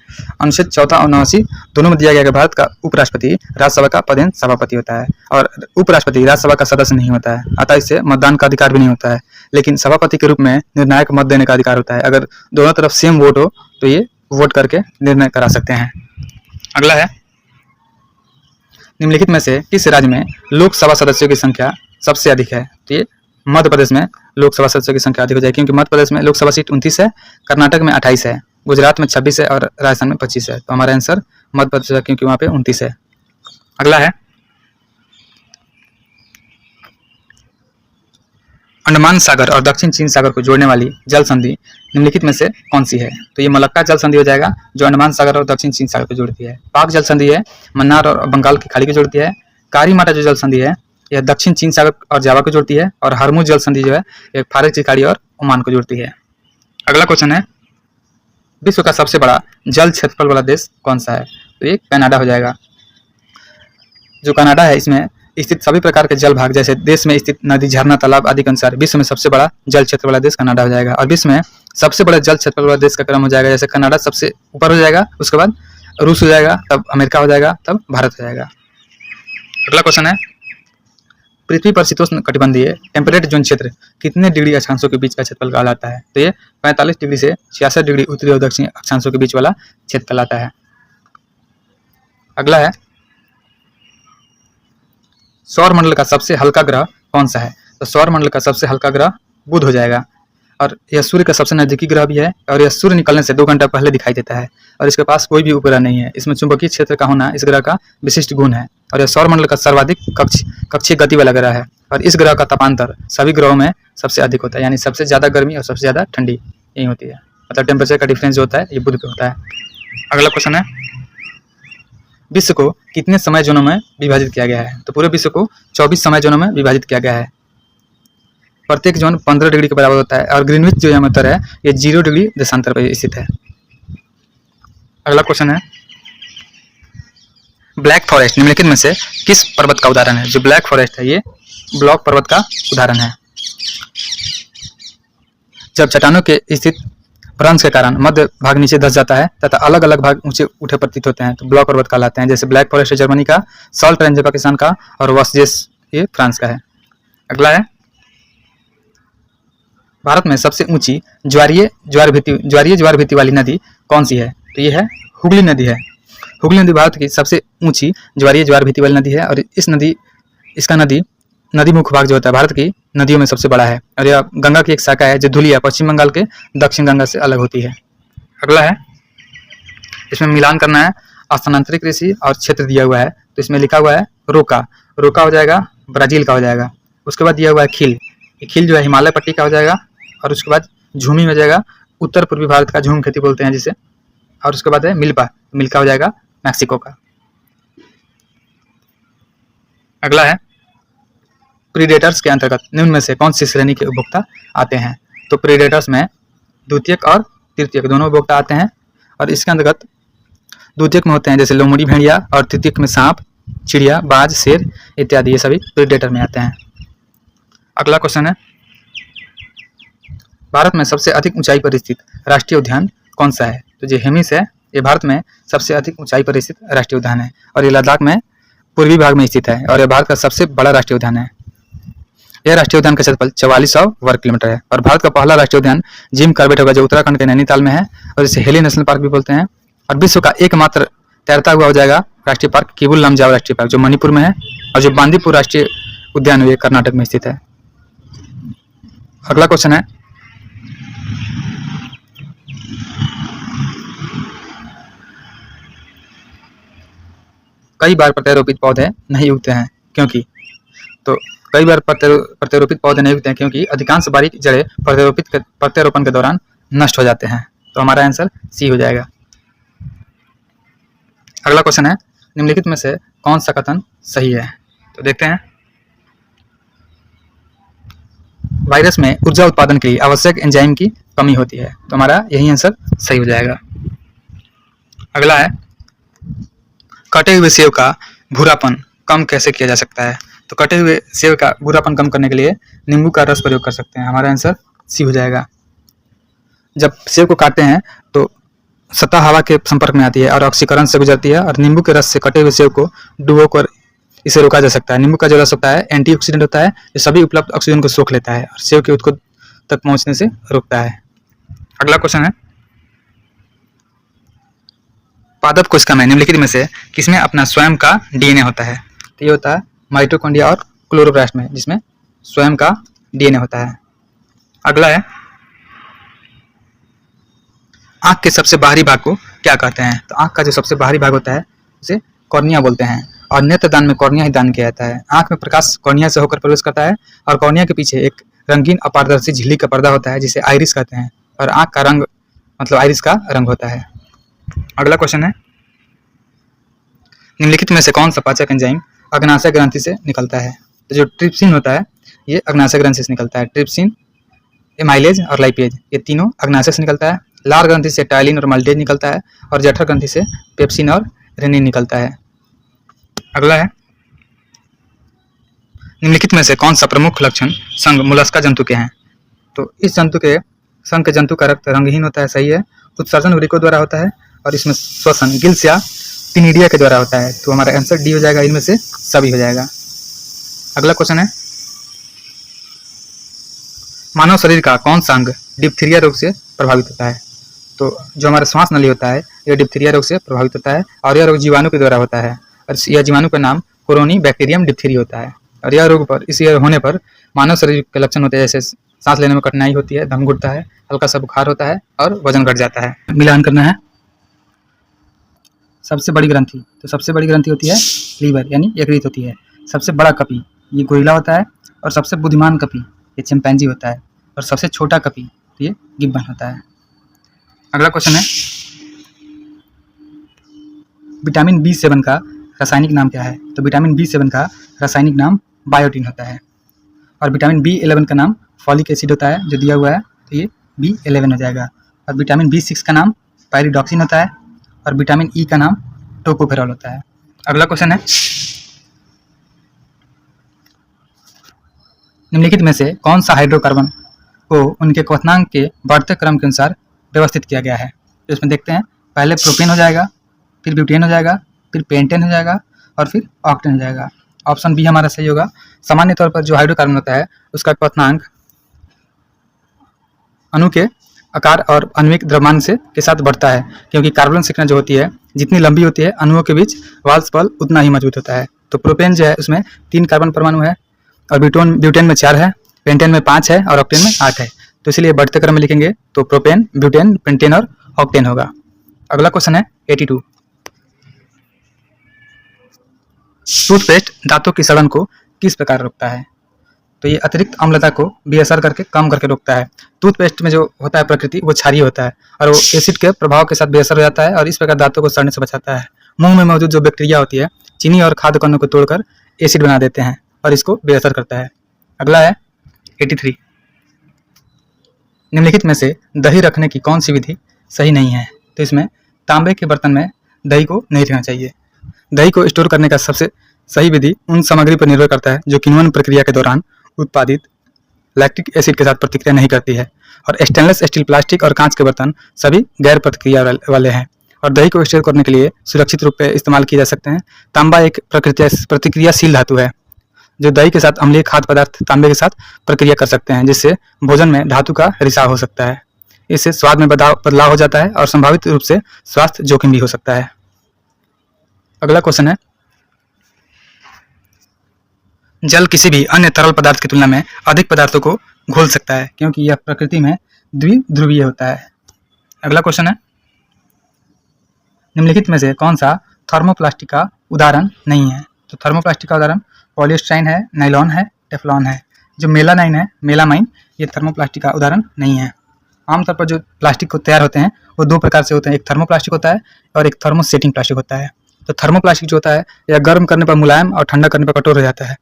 अनुच्छेद 14 और 89 दोनों में दिया गया कि भारत का उपराष्ट्रपति राज्यसभा का पदेन सभापति होता है, और उपराष्ट्रपति राज्यसभा का सदस्य नहीं होता है, अतः इससे मतदान का अधिकार भी नहीं होता है, लेकिन सभापति के रूप में निर्णायक मत देने का अधिकार होता है। अगर दोनों तरफ सेम वोट हो तो ये वोट करके निर्णय करा सकते हैं। अगला है, निम्नलिखित में से किस राज्य में लोकसभा सदस्यों की संख्या सबसे अधिक है? तो ये मध्य प्रदेश में लोकसभा सदस्यों की संख्या अधिक हो जाएगी, क्योंकि मध्य प्रदेश में लोकसभा सीट 29 है, कर्नाटक में 28 है, गुजरात में 26 है और राजस्थान में 25 है। तो हमारा आंसर मध्य प्रदेश है, क्योंकि वहाँ पे 29 है। अगला है, अंडमान सागर और दक्षिण चीन सागर को जोड़ने वाली जल संधि निम्नलिखित में से कौन सी है? तो ये मलक्का जल संधि हो जाएगा, जो अंडमान सागर और दक्षिण चीन सागर को जोड़ती है। पाक जल संधि है, मन्नार और बंगाल की खाड़ी को जोड़ती है। कारी माटा जो जल संधि है यह दक्षिण चीन सागर और जावा को जोड़ती है, और हरमुज जल संधि जो है यह फारस की खाड़ी और ओमान को जोड़ती है। अगला क्वेश्चन है, विश्व का सबसे बड़ा जल क्षेत्रफल वाला देश कौन सा है? तो ये कनाडा हो जाएगा। जो कनाडा है इसमें स्थित सभी प्रकार के जल भाग जैसे देश में स्थित नदी, झरना, तालाब आदि के अनुसार विश्व में सबसे बड़ा जल क्षेत्र वाला देश कनाडा हो जाएगा। और विश्व में सबसे बड़ा जल क्षेत्र वाला देश का क्रम हो जाएगा, जैसे कनाडा सबसे ऊपर हो जाएगा, उसके बाद रूस हो जाएगा, तब अमेरिका हो जाएगा, तब भारत हो जाएगा। अगला क्वेश्चन है, पृथ्वी पर शीतोष्ण कटिबंधीय टेम्परेट जोन क्षेत्र कितने डिग्री अक्षांशों के बीच का क्षेत्रफल कहलाता है? तो ये 45 डिग्री से 66 डिग्री उत्तरी और दक्षिणी अक्षांशों के बीच वाला क्षेत्र कहलाता है। अगला है, सौर मंडल का सबसे हल्का ग्रह कौन सा है? तो सौर मंडल का सबसे हल्का ग्रह बुध हो जाएगा, और यह सूर्य का सबसे नजदीकी ग्रह भी है, और यह सूर्य निकलने से 2 घंटा पहले दिखाई देता है, और इसके पास कोई भी उपग्रह नहीं है। इसमें चुंबकीय क्षेत्र का होना इस ग्रह का विशिष्ट गुण है, और यह सौरमंडल का सर्वाधिक कक्षीय गति वाला ग्रह है, और इस ग्रह का तापांतर सभी ग्रहों में सबसे अधिक होता है, यानी सबसे ज्यादा गर्मी और सबसे ज्यादा ठंडी यही होती है, मतलब टेम्परेचर का डिफरेंस जो होता है ये बुध पे होता है। अगला क्वेश्चन है, विश्व को कितने समय जोनों में विभाजित किया गया है? तो पूरे विश्व को 24 समय जोनों में विभाजित किया गया है। प्रत्येक जोन 15 डिग्री के बराबर होता है, और ग्रीनविच जो यहाँ उत्तर है ये 0 डिग्री देशांतर पर स्थित है। अगला क्वेश्चन है, ब्लैक फॉरेस्ट निम्नलिखित में से किस पर्वत का उदाहरण है? जो ब्लैक फॉरेस्ट है ये ब्लॉक पर्वत का उदाहरण है। जब चट्टानों के स्थित भ्रंश के कारण मध्य भाग नीचे धंस जाता है तथा अलग अलग भाग ऊंचे उठे प्रतीत होते हैं तो ब्लॉक पर्वत कहलाते हैं। जैसे ब्लैक फॉरेस्ट है जर्मनी का, सॉल्ट रेंज पाकिस्तान का, और वसजेस ये फ्रांस का है। अगला है, भारत में सबसे ऊंची ज्वारीय ज्वार भीति वाली नदी कौन सी है? तो ये है हुगली नदी है। हुगली नदी भारत की सबसे ऊंची ज्वारीय ज्वार भीति वाली नदी है, और इसका नदी मुख्य भाग जो होता है भारत की नदियों में सबसे बड़ा है, और यह गंगा की एक शाखा है जो धुलिया पश्चिम बंगाल के दक्षिण गंगा से अलग होती है। अगला है, इसमें मिलान करना है, स्थानांतरित कृषि और क्षेत्र दिया हुआ है, तो इसमें लिखा हुआ है रोका हो जाएगा, ब्राजील का हो जाएगा। उसके बाद दिया हुआ है खील जो है हिमालय पट्टी का हो जाएगा, और उसके बाद झूमी हो जाएगा, उत्तर पूर्वी भारत का झूम खेती बोलते हैं जिसे, और उसके बाद है मिल्का हो जाएगा मैक्सिको का। अगला है, प्रीडेटर्स के अंतर्गत निम्न में से कौन सी श्रेणी के उपभोक्ता आते हैं? तो प्रीडेटर्स में द्वितीयक और तृतीयक दोनों उपभोक्ता आते हैं, और इसके अंतर्गत द्वितीयक में होते हैं जैसे लोमड़ी भेड़िया, और तृतीयक में सांप, चिड़िया, बाज, शेर इत्यादि, ये सभी प्रीडेटर में आते हैं। अगला क्वेश्चन है, भारत में सबसे अधिक ऊंचाई पर स्थित राष्ट्रीय उद्यान कौन सा है? तो जो हेमिस है ये भारत में सबसे अधिक ऊंचाई पर स्थित राष्ट्रीय उद्यान है, और ये लद्दाख में पूर्वी भाग में स्थित है, और यह भारत का सबसे बड़ा राष्ट्रीय उद्यान है। यह राष्ट्रीय उद्यान का क्षेत्रफल 4400 वर्ग किलोमीटर है, और भारत का पहला राष्ट्रीय उद्यान जिम कॉर्बेट होगा जो उत्तराखंड के नैनीताल में है, और इसे हेली नेशनल पार्क भी बोलते हैं। और विश्व का एकमात्र तैरता हुआ हो जाएगा राष्ट्रीय पार्क किबुल लमजाओ राष्ट्रीय पार्क जो मणिपुर में है, और जो बांदीपुर राष्ट्रीय उद्यान है कर्नाटक में स्थित है। अगला क्वेश्चन है, कई बार प्रत्यारोपित पौधे नहीं उगते हैं क्योंकि? तो कई बार प्रत्यारोपित पौधे नहीं उगते हैं क्योंकि अधिकांश बारीक जड़ें प्रत्यारोपण के दौरान नष्ट हो जाते हैं। तो हमारा आंसर सी हो जाएगा। अगला क्वेश्चन है, निम्नलिखित में से कौन सा कथन सही है? तो देखते हैं, वायरस में ऊर्जा उत्पादन के लिए आवश्यक एंजाइम की कमी होती है, तो हमारा यही आंसर सही हो जाएगा। अगला है, कटे हुए सेब का भूरापन कम कैसे किया जा सकता है? तो कटे हुए सेब का भूरापन कम करने के लिए नींबू का रस प्रयोग कर सकते हैं, हमारा आंसर सी हो जाएगा। जब सेब को काटते हैं तो सतह हवा के संपर्क में आती है और ऑक्सीकरण से गुजरती है, और नींबू के रस से कटे हुए सेब को डुबोकर इसे रोका जा सकता है। नींबू का जो रस होता है एंटीऑक्सीडेंट होता है, ये सभी उपलब्ध ऑक्सीजन को सोख लेता है और सेब के उत्तक तक पहुंचने से रोकता है। अगला क्वेश्चन है, पादप कोशिका में निम्नलिखित में से किसमें अपना स्वयं का डीएनए होता है? तो ये होता है माइटोकॉन्ड्रिया और क्लोरोप्लास्ट में, जिसमें स्वयं का डीएनए होता है। अगला है, आंख के सबसे बाहरी भाग को क्या कहते हैं? तो आंख का जो सबसे बाहरी भाग होता है उसे कॉर्निया बोलते हैं, और नेत्रदान में कॉर्निया ही दान किया जाता है। आंख में प्रकाश कॉर्निया से होकर प्रवेश करता है, और कॉर्निया के पीछे एक रंगीन अपारदर्शी झिल्ली का पर्दा होता है जिसे आइरिस कहते हैं, और आंख का रंग मतलब आइरिस का रंग होता है। अगला क्वेश्चन है, निम्नलिखित में से कौन सा पाचक एंजाइम अग्नाशय ग्रंथि से निकलता है? तो जो ट्रिप्सिन होता है ये अग्नाशय ग्रंथि से निकलता है। ट्रिप्सिन, एमाइलेज और लाइपेज ये तीनों अग्नाशय से निकलता है। लार ग्रंथि से टाइलिन और माल्टेज निकलता है, और जठर ग्रंथि से पेप्सिन और रेनिन निकलता है। अगला है, निम्नलिखित में से कौन सा प्रमुख लक्षण संघ मोलस्का जंतु के हैं? तो इस जंतु के संघ के जंतु का रक्त रंगहीन होता है, सही है। उत्सर्जन वृक्कों द्वारा होता है और इसमें श्वसन गिल्स या टिनिडिया के द्वारा होता है। तो हमारा आंसर डी हो जाएगा, इनमें से सभी हो जाएगा। अगला क्वेश्चन है, मानव शरीर का कौन सा अंग डिप्थीरिया रोग से प्रभावित होता है? तो जो हमारा श्वास नली होता है यह डिप्थीरिया रोग से प्रभावित होता है और यह रोग जीवाणु के द्वारा होता है और यह जीवाणु का नाम कोरोनी बैक्टीरियम डिप्थीरी होता है। और यह रोग पर इस होने पर मानव शरीर के लक्षण होते हैं, जैसे सांस लेने में कठिनाई होती है, दम घुटता है, हल्का सा बुखार होता है और वजन घट जाता है। मिलान करना है। सबसे बड़ी ग्रंथि, तो सबसे बड़ी ग्रंथि होती है लीवर यानी यकृत होती है। सबसे बड़ा कपी ये गोरिल्ला होता है और सबसे बुद्धिमान कपी ये चिंपैंजी होता है और सबसे छोटा कपी तो ये गिब्बन होता है। अगला क्वेश्चन है, विटामिन B7 का रासायनिक नाम क्या है? तो विटामिन B7 का रासायनिक नाम बायोटिन होता है और विटामिन B11 का नाम फॉलिक एसिड होता है जो दिया हुआ है, तो ये B11 हो जाएगा। और विटामिन B6 का नाम पायरिडॉक्सिन होता है और विटामिन E का नाम टोकोफेरॉल होता है। अगला क्वेश्चन है, निम्नलिखित में से कौन सा हाइड्रोकार्बन को उनके क्वथनांक के बढ़ते क्रम के अनुसार व्यवस्थित किया गया है? तो इसमें देखते हैं, पहले प्रोपेन हो जाएगा, फिर ब्यूटेन हो जाएगा, फिर पेंटेन हो जाएगा और फिर ऑक्टेन हो जाएगा। ऑप्शन बी हमारा सही होगा। सामान्य तौर पर जो हाइड्रोकार्बन होता है उसका क्वथनांक अणु के आकार और आणविक द्रव्यमान से के साथ बढ़ता है, क्योंकि कार्बन श्रृंखला जो होती है जितनी लंबी होती है अणुओं के बीच वाल्स बल उतना ही मजबूत होता है। तो प्रोपेन जो है उसमें 3 कार्बन परमाणु है और ब्यूटेन में 4 है, पेंटेन में 5 है और ऑक्टेन में 8 है। तो इसलिए बढ़ते क्रम में लिखेंगे तो प्रोपेन, ब्यूटेन, पेंटेन और ऑक्टेन होगा। अगला क्वेश्चन है 82, टूथपेस्ट दांतों की सड़न को किस प्रकार रोकता है? तो ये अतिरिक्त अम्लता को बेअसर करके कम करके रोकता है। टूथपेस्ट में जो होता है प्रकृति वो क्षारीय होता है और वो एसिड के प्रभाव के साथ बेअसर हो जाता है और इस प्रकार दांतों को सड़ने से बचाता है। मुंह में मौजूद जो बैक्टीरिया होती है चीनी और खाद्य कणों को तोड़कर एसिड बना देते हैं और इसको बेअसर करता है। अगला है 83, निम्नलिखित में से दही रखने की कौन सी विधि सही नहीं है? तो इसमें तांबे के बर्तन में दही को नहीं रखना चाहिए। दही को स्टोर करने का सबसे सही विधि उन सामग्री पर निर्भर करता है जो किण्वन प्रक्रिया के दौरान उत्पादित लैक्टिक एसिड के साथ प्रतिक्रिया नहीं करती है। और स्टेनलेस स्टील, प्लास्टिक और कांच के बर्तन सभी गैर प्रतिक्रिया वाले हैं और दही को स्टोर करने के लिए सुरक्षित रूप से इस्तेमाल किए जा सकते हैं। तांबा एक प्रतिक्रियाशील धातु है जो दही के साथ अम्लीय खाद्य पदार्थ तांबे के साथ प्रक्रिया कर सकते हैं, जिससे भोजन में धातु का रिसाव हो सकता है। इससे स्वाद में बदलाव हो जाता है और संभावित रूप से स्वास्थ्य जोखिम भी हो सकता है। अगला क्वेश्चन है, जल किसी भी अन्य तरल पदार्थ की तुलना में अधिक पदार्थों को घोल सकता है क्योंकि यह प्रकृति में द्विध्रुवीय होता है। अगला क्वेश्चन है, निम्नलिखित में से कौन सा थर्मोप्लास्टिक का उदाहरण नहीं है? तो थर्मोप्लास्टिक का उदाहरण पॉलीस्टाइन है, नाइलॉन है, टेफ्लॉन है। जो मेलामाइन ये थर्मोप्लास्टिक का उदाहरण नहीं है। आमतौर पर जो प्लास्टिक को तैयार होते हैं वो 2 प्रकार से होते हैं, एक थर्मोप्लास्टिक होता है और एक थर्मोसेटिंग प्लास्टिक होता है। तो थर्मोप्लास्टिक जो होता है यह गर्म करने पर मुलायम और ठंडा करने पर कठोर हो जाता है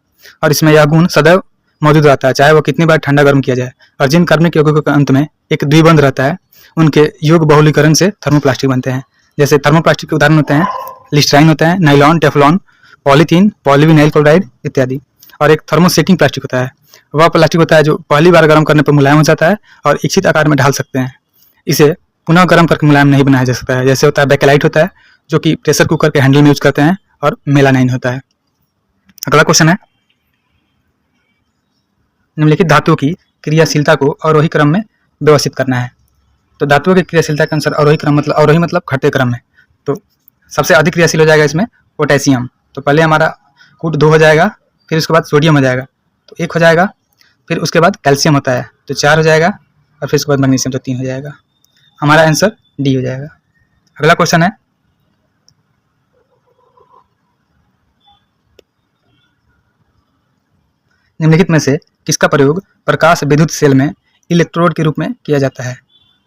और इसमें यह गुण सदैव मौजूद रहता है, चाहे वो कितनी बार ठंडा गर्म किया जाए। और जिन कार्बनिक यौगिकों के अंत में एक द्विबंध रहता है उनके योग बहुलीकरण से थर्मोप्लास्टिक बनते हैं। जैसे थर्मोप्लास्टिक के उदाहरण होते हैं लिस्ट्राइन होता है, nylon, Teflon, polythene, polyvinyl chloride इत्यादि। और एक थर्मोसेटिंग प्लास्टिक होता है, वह प्लास्टिक होता है जो पहली बार गर्म करने पर मुलायम हो जाता है और इच्छित आकार में ढाल सकते हैं। इसे पुनः गर्म करके मुलायम नहीं बनाया जा सकता है। जैसे होता है बेकेलाइट होता है जो कि प्रेशर कुकर के हैंडल में यूज करते हैं और मेलानाइन होता है। अगला क्वेश्चन है, निम्नलिखित धातुओं की क्रियाशीलता को अवरोही क्रम में व्यवस्थित करना है। तो धातुओं की क्रियाशीलता के अनुसार अवरोही मतलब घटते क्रम में। तो सबसे अधिक क्रियाशील हो जाएगा इसमें पोटेशियम। तो पहले हमारा कूट 2 हो जाएगा, फिर उसके बाद सोडियम हो जाएगा तो 1 हो जाएगा, फिर उसके बाद कैल्शियम होता है तो 4 हो जाएगा और फिर उसके बाद मैग्नीशियम तो 3 हो जाएगा। हमारा आंसर डी हो जाएगा। अगला क्वेश्चन है, निम्नलिखित में से किसका प्रयोग प्रकाश विद्युत सेल में इलेक्ट्रोड के रूप में किया जाता है?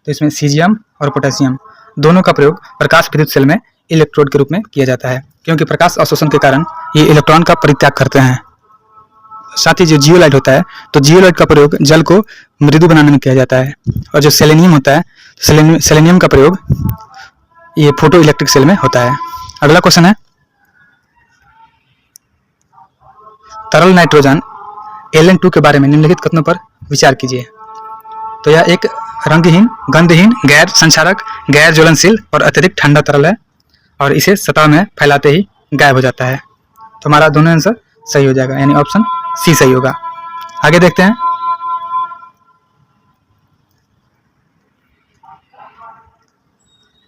तो इसमें सीजियम और पोटेशियम दोनों का प्रयोग प्रकाश विद्युत सेल में इलेक्ट्रोड के रूप में किया जाता है, क्योंकि प्रकाश अवशोषण के कारण ये इलेक्ट्रॉन का परित्याग करते हैं। साथ ही जो जियोलाइट होता है तो जियोलाइट का प्रयोग जल को मृदु बनाने में किया जाता है। और जो सेलेनियम होता है सेलेनियम का प्रयोग ये फोटो इलेक्ट्रिक सेल में होता है। अगला क्वेश्चन है, तरल नाइट्रोजन Ln2 के बारे में निम्नलिखित कथनों पर विचार कीजिए। तो यह एक रंगहीन, गंधहीन, गैर संक्षारक, गैर ज्वलनशील और अत्यधिक ठंडा तरल है और इसे सतह में फैलाते ही गायब हो जाता है। तो हमारा दोनों आंसर सही हो जाएगा, यानी ऑप्शन सी सही होगा। आगे देखते हैं।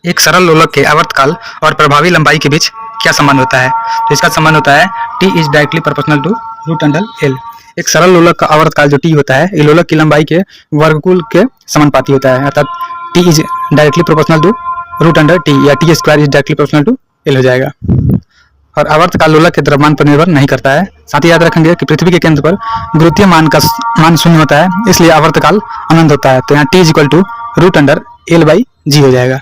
एक सरल लोलक के आवर्तकाल और प्रभावी लंबाई के बीच क्या संबंध होता है? तो इसका संबंध होता है T is directly proportional to root under L। एक सरल लोलक का आवर्तकाल जो T होता है, ये लोलक की लंबाई के वर्गमूल के समानुपाती होता है, अर्थात T is directly proportional to root under T या T square is directly proportional to L हो जाएगा। और आवर्तकाल लोलक के द्रव्यमान पर निर्भर नहीं करता है। साथ ही याद रखेंगे कि पृथ्वी के केंद्र पर गुरुत्वीय मान का मान शून्य होता है, इसलिए आवर्तकाल अनंत होता है। तो यहाँ T is equal to root under L by G हो जाएगा।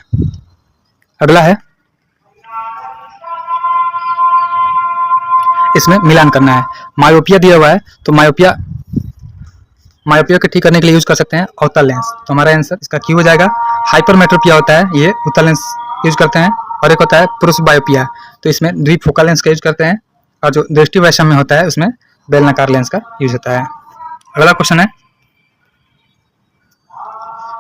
अगला है, इसमें मिलान करना है। मायोपिया दिया हुआ है, तो मायोपिया को ठीक करने के लिए यूज कर सकते हैं अवतल लेंस। तो हमारा आंसर इसका क्यू हो जाएगा। हाइपरमेट्रोपिया होता है, ये उत्तल लेंस यूज करते हैं, और एक होता है पुरुष बायोपिया, तो इसमें द्विफोकल लेंस का यूज करते हैं, और जो दृष्टि वैषम्य होता है उसमें बेलनाकार लेंस का यूज होता है। अगला क्वेश्चन है,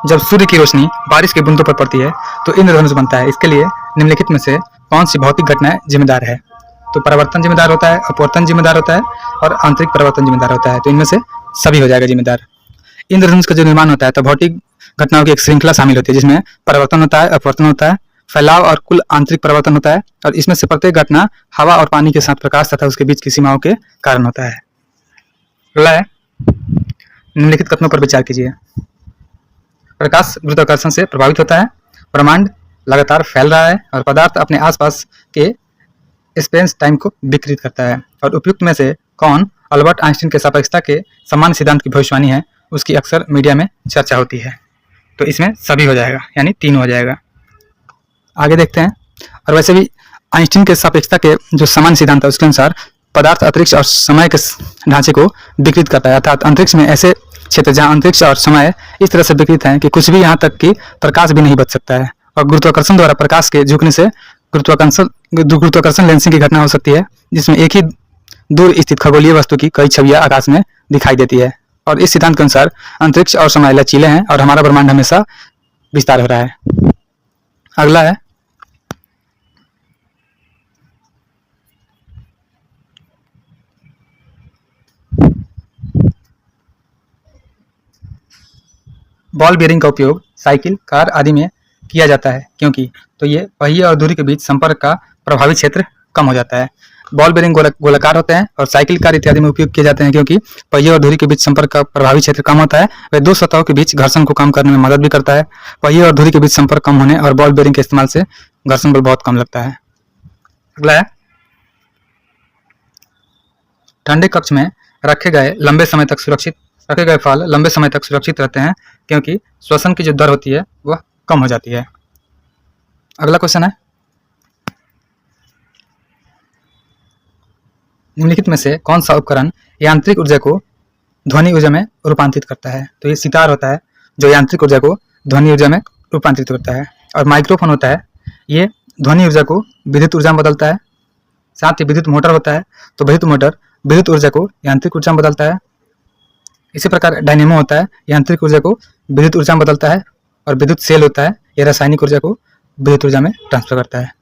जब सूर्य की रोशनी बारिश की बूंदों पर पड़ती है तो इंद्रधनुष बनता है। इसके लिए निम्नलिखित में से कौन सी भौतिक घटनाएं जिम्मेदार है? तो परावर्तन जिम्मेदार होता है, अपवर्तन जिम्मेदार होता है और आंतरिक परावर्तन जिम्मेदार होता है। तो इनमें से सभी हो जाएगा जिम्मेदार। इंद्रधनुष का जो निर्माण होता है तो भौतिक घटनाओं की एक श्रृंखला शामिल होती है, जिसमें परावर्तन होता है, अपवर्तन होता है, फैलाव और कुल आंतरिक परावर्तन होता है, और इसमें से प्रत्येक घटना हवा और पानी के साथ प्रकाश तथा उसके बीच की सीमाओं के कारण होता है। अगला है, निम्नलिखित कथनों पर विचार कीजिए। प्रकाश गुरुत्वाकर्षण से प्रभावित होता है, ब्रह्मांड लगातार फैल रहा है और पदार्थ अपने आसपास के स्पेस टाइम को विकृत करता है, और उपयुक्त में से कौन अल्बर्ट आइंस्टीन के सापेक्षता के समान सिद्धांत की भविष्यवाणी है, उसकी अक्सर मीडिया में चर्चा होती है। तो इसमें सभी हो जाएगा, यानी 3 हो जाएगा। आगे देखते हैं। और वैसे भी आइंस्टीन के सापेक्षता के जो समान सिद्धांत है उसके अनुसार पदार्थ अंतरिक्ष और समय के ढांचे को विकृत करता है, अर्थात अंतरिक्ष में ऐसे क्षेत्र जहां अंतरिक्ष और समय इस तरह से विकृत हैं कि कुछ भी यहाँ तक कि प्रकाश भी नहीं बच सकता है, और गुरुत्वाकर्षण द्वारा प्रकाश के झुकने से गुरुत्वाकर्षण लेंसिंग की घटना हो सकती है, जिसमें एक ही दूर स्थित खगोलीय वस्तु की कई छवियां आकाश में दिखाई देती है। और इस सिद्धांत के अनुसार अंतरिक्ष और समय लचीले हैं और हमारा ब्रह्मांड हमेशा विस्तार हो रहा है। अगला है, बॉल बेयरिंग का उपयोग साइकिल, कार आदि में किया जाता है, क्योंकि तो ये पहिए और धुरी के बीच संपर्क का प्रभावी क्षेत्र कम हो जाता है। बॉल बेयरिंग गोलाकार होते हैं और साइकिल, कार इत्यादि में उपयोग किए जाते हैं, क्योंकि पहिए और धुरी के बीच संपर्क का प्रभावी क्षेत्र कम होता है। वह दो सतहों के बीच घर्षण को कम करने में मदद भी करता है। पहिए और धुरी के बीच संपर्क कम होने और बॉल बेयरिंग के इस्तेमाल से घर्षण बल बहुत कम लगता है। अगला है, ठंडे कक्ष में रखे गए फल लंबे समय तक सुरक्षित रहते हैं, क्योंकि श्वसन की जो दर होती है वह कम हो जाती है। अगला क्वेश्चन है, निम्नलिखित में से कौन सा उपकरण यांत्रिक ऊर्जा को ध्वनि ऊर्जा में रूपांतरित करता है? तो ये सितार होता है जो यांत्रिक ऊर्जा को ध्वनि ऊर्जा में रूपांतरित करता है, और माइक्रोफोन होता है, ये ध्वनि ऊर्जा को विद्युत ऊर्जा में बदलता है। साथ ही विद्युत मोटर होता है, तो विद्युत मोटर विद्युत ऊर्जा को यांत्रिक ऊर्जा में बदलता है। इसी प्रकार डायनेमो होता है, यांत्रिक ऊर्जा को विद्युत ऊर्जा में बदलता है, और विद्युत सेल होता है, यह रासायनिक ऊर्जा को विद्युत ऊर्जा में ट्रांसफर करता है।